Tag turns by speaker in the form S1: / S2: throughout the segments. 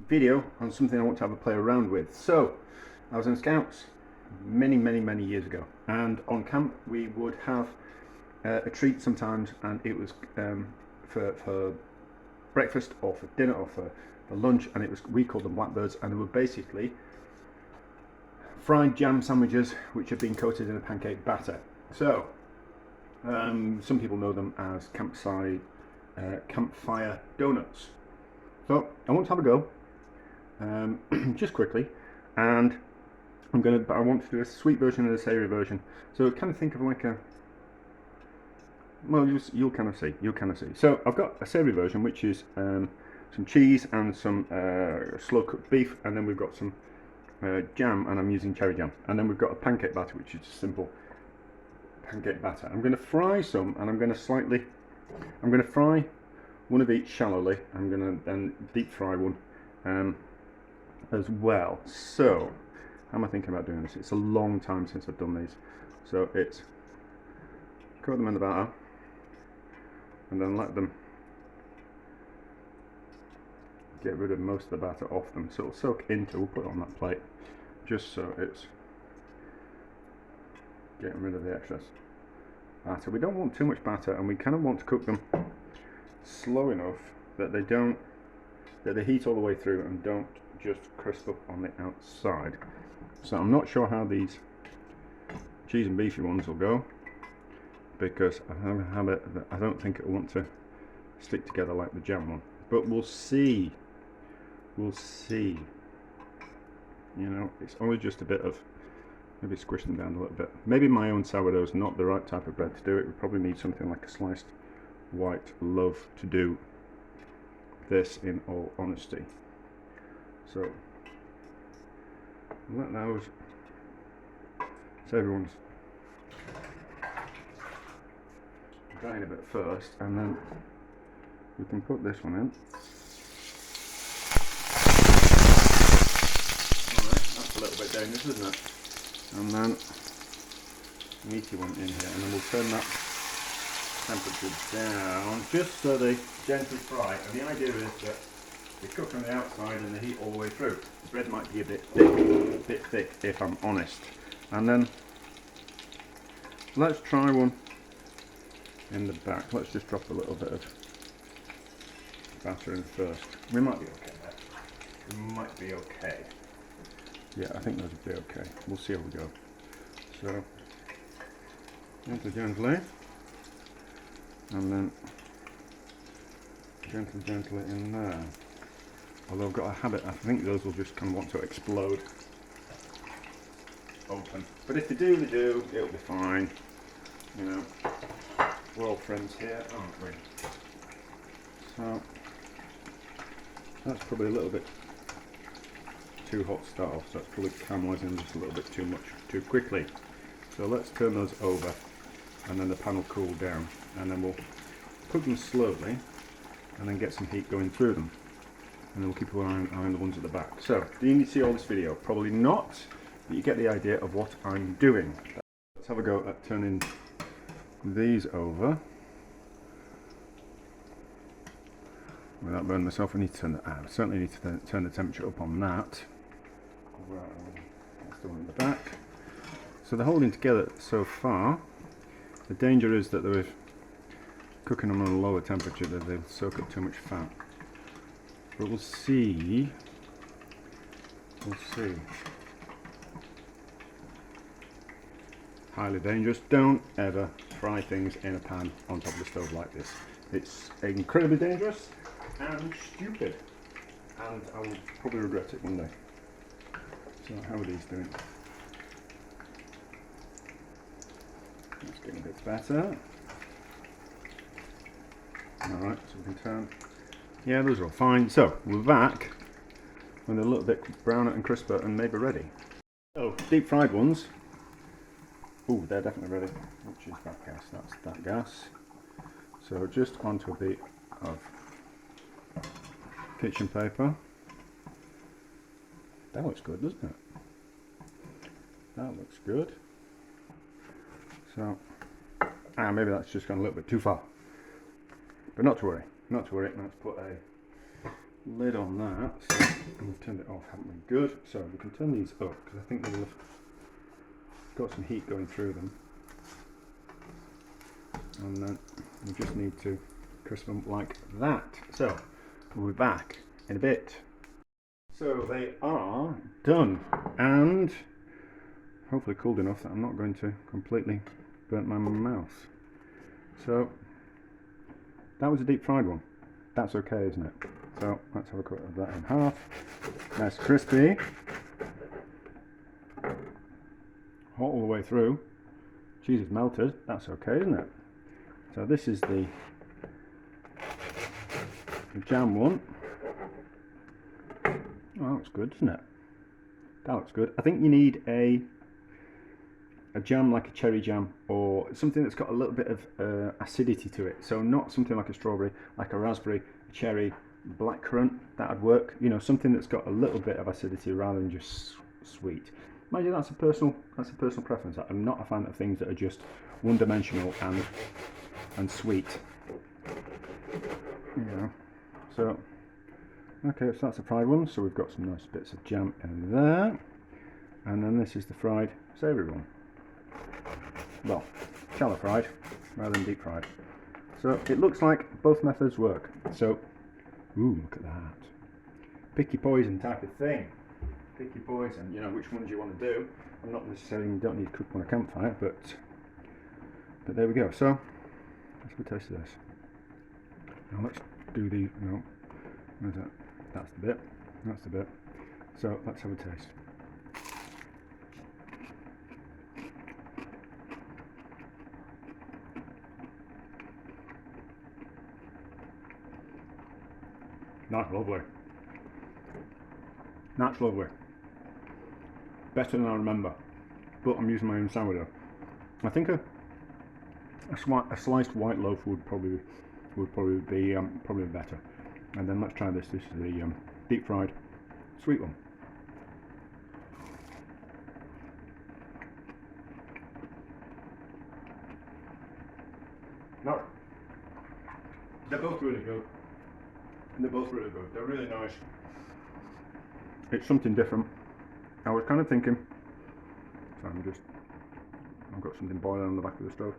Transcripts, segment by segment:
S1: video on something I want to have a play around with. So I was in Scouts many years ago, and on camp we would have a treat sometimes, and it was for breakfast or for dinner or for lunch, and we called them Blackbirds, and they were basically fried jam sandwiches which have been coated in a pancake batter. So some people know them as Campfire Doughnuts. So I want to have a go, just quickly, and I want to do a sweet version and a savoury version. So kind of think of like a, well, you'll kind of see. So I've got a savoury version, which is some cheese and some slow cooked beef, and then we've got some jam, and I'm using cherry jam, and then we've got a pancake batter, which is just simple pancake batter. I'm going to fry some, and I'm going to fry one of each shallowly. I'm going to then deep fry one as well. So how am I thinking about doing this? It's a long time since I've done these, so it's coat them in the batter and then let them get rid of most of the batter off them, so it'll soak into, we'll put it on that plate just so it's getting rid of the excess batter. We don't want too much batter, and we kind of want to cook them slow enough that they heat all the way through and don't just crisp up on the outside. So I'm not sure how these cheese and beefy ones will go, because I have a habit that I don't think it will want to stick together like the jam one, but we'll see. You know, it's only just a bit of maybe squish them down a little bit. Maybe my own sourdough is not the right type of bread to do it. We probably need something like a sliced white loaf to do this, in all honesty. So let those savoury ones drying a bit first, and then we can put this one in. Alright, that's a little bit dangerous, isn't it? And then meaty one in here, and then we'll turn that temperature down just so they gently fry. And the idea is that they cook on the outside and they heat all the way through. The bread might be a bit thick if I'm honest. And then let's try one in the back. Let's just drop a little bit of batter in first. We might be okay there. We might be okay. Yeah, I think those would be okay. We'll see how we go. So gently, and then gently in there. Although I've got a habit, I think those will just kind of want to explode open. But if they do, it'll be fine. You know, we're all friends here, aren't we? So that's probably a little bit too hot to start off, so that's probably caramelising just a little bit too much too quickly. So let's turn those over, and then the pan will cool down, and then we'll cook them slowly and then get some heat going through them, and then we'll keep an eye on the ones at the back. So do you need to see all this video? Probably not, but you get the idea of what I'm doing. Let's have a go at turning these over without burning myself. I need to turn that out. I certainly need to turn the temperature up on that. Right, that's the one at the back. So they're holding together so far. The danger is that they're cooking them on a lower temperature, that they'll soak up too much fat. But we'll see. Highly dangerous. Don't ever fry things in a pan on top of the stove like this. It's incredibly dangerous and stupid, and I will probably regret it one day. So how are these doing? It's getting a bit better. Alright, so we can turn. Yeah, those are all fine. So we're back when they're a little bit browner and crisper and maybe ready. So deep fried ones. Oh, they're definitely ready. Which is that gas? That's that gas. So just onto a bit of kitchen paper. That looks good, doesn't it? That looks good. So, maybe that's just gone a little bit too far. But not to worry, not to worry. Let's put a lid on that. So we've turned it off, haven't we? Good. So we can turn these up because I think they will have got some heat going through them. And then we just need to crisp them like that. So we'll be back in a bit. So they are done and hopefully cooled enough that I'm not going to completely burn my mouth. So that was a deep fried one. That's okay, isn't it? So let's have a cut of that in half. Nice crispy. Hot all the way through. Cheese is melted. That's okay, isn't it? So this is the jam one. Oh, that looks good, doesn't it? That looks good. I think you need a jam like a cherry jam or something that's got a little bit of acidity to it. So not something like a strawberry, like a raspberry, a cherry, blackcurrant. That'd work. You know, something that's got a little bit of acidity rather than just sweet. Mind you, that's a personal preference. I'm not a fan of things that are just one-dimensional and sweet. Yeah. So okay, so that's a fried one. So we've got some nice bits of jam in there, and then this is the fried savoury one. Well, shallow fried rather than deep fried. So it looks like both methods work. So, ooh, look at that. Pick your poison type of thing. Pick your poison. You know which ones you want to do. I'm not necessarily, you don't need to cook on a campfire, but there we go. So let's have a taste of this. Now let's do the, no, where's that? That's the bit. That's the bit. So let's have a taste. That's lovely. That's lovely. Better than I remember. But I'm using my own sourdough. I think a sliced white loaf would probably be better. And then let's try this. This is the deep fried sweet one. No, they're both really good. They're both really good. They're really nice. It's something different. I was kind of thinking. So I've got something boiling on the back of the stove.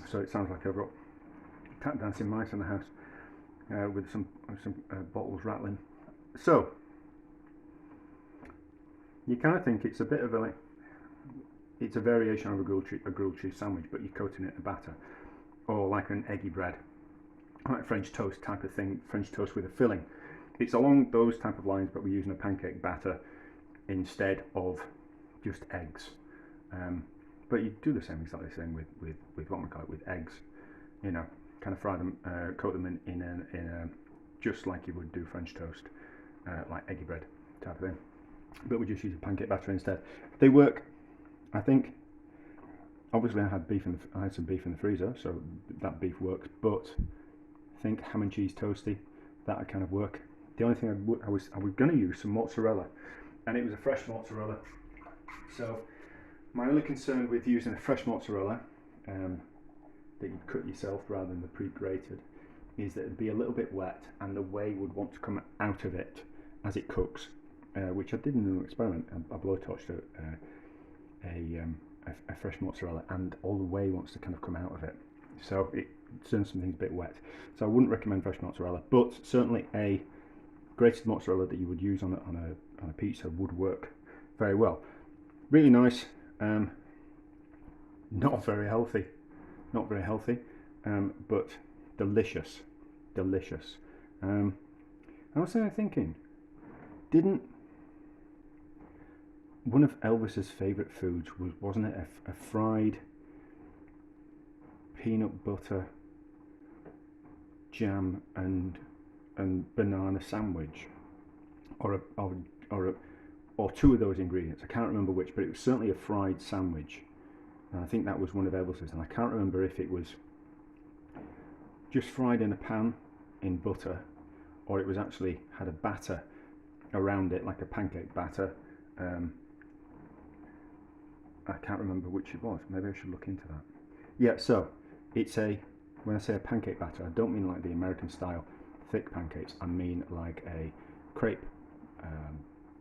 S1: So it sounds like I've got tap dancing mice in the house with some bottles rattling. So you kind of think it's a bit of it's a variation of a grilled cheese sandwich, but you're coating it in batter, or like an eggy bread, like French toast type of thing. French toast with a filling. It's along those type of lines, but we're using a pancake batter instead of just eggs. But you do the same, exactly the same with what we call it, with eggs. You know, kind of fry them, coat them in a just like you would do French toast, like eggy bread type of thing. But we just use a pancake batter instead. They work, I think. Obviously, I had some beef in the freezer, so that beef works. But I think ham and cheese toasty, that would kind of work. The only thing I was going to use some mozzarella, and it was a fresh mozzarella. So my only concern with using a fresh mozzarella that you cut yourself rather than the pre-grated is that it'd be a little bit wet, and the whey would want to come out of it as it cooks, which I did in an experiment. I blowtorched a fresh mozzarella, and all the whey wants to kind of come out of it, so it turns some things a bit wet. So I wouldn't recommend fresh mozzarella, but certainly a grated mozzarella that you would use on a pizza would work very well. Really nice. Not very healthy, but delicious. I was thinking, didn't one of Elvis's favourite foods wasn't it a fried peanut butter jam and banana sandwich, or two of those ingredients? I can't remember which, but it was certainly a fried sandwich, and I think that was one of Elvis's, and I can't remember if it was just fried in a pan in butter, or it was actually had a batter around it, like a pancake batter. I can't remember which it was. Maybe I should look into that. Yeah, so it's when I say a pancake batter, I don't mean like the American style thick pancakes, I mean like a crepe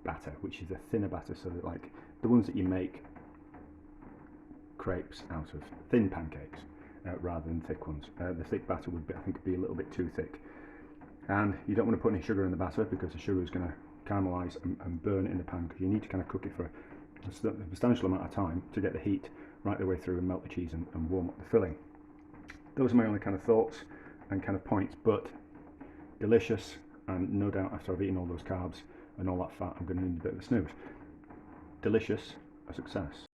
S1: batter, which is a thinner batter, so that like the ones that you make crepes out of, thin pancakes rather than thick ones. The thick batter would be, I think, be a little bit too thick, and you don't want to put any sugar in the batter because the sugar is going to caramelise and burn in the pan, because you need to kind of cook it for a substantial amount of time to get the heat right the way through and melt the cheese and warm up the filling. Those are my only kind of thoughts and kind of points, but delicious, and no doubt after I've eaten all those carbs and all that fat, I'm going to need a bit of a snooze. Delicious, a success.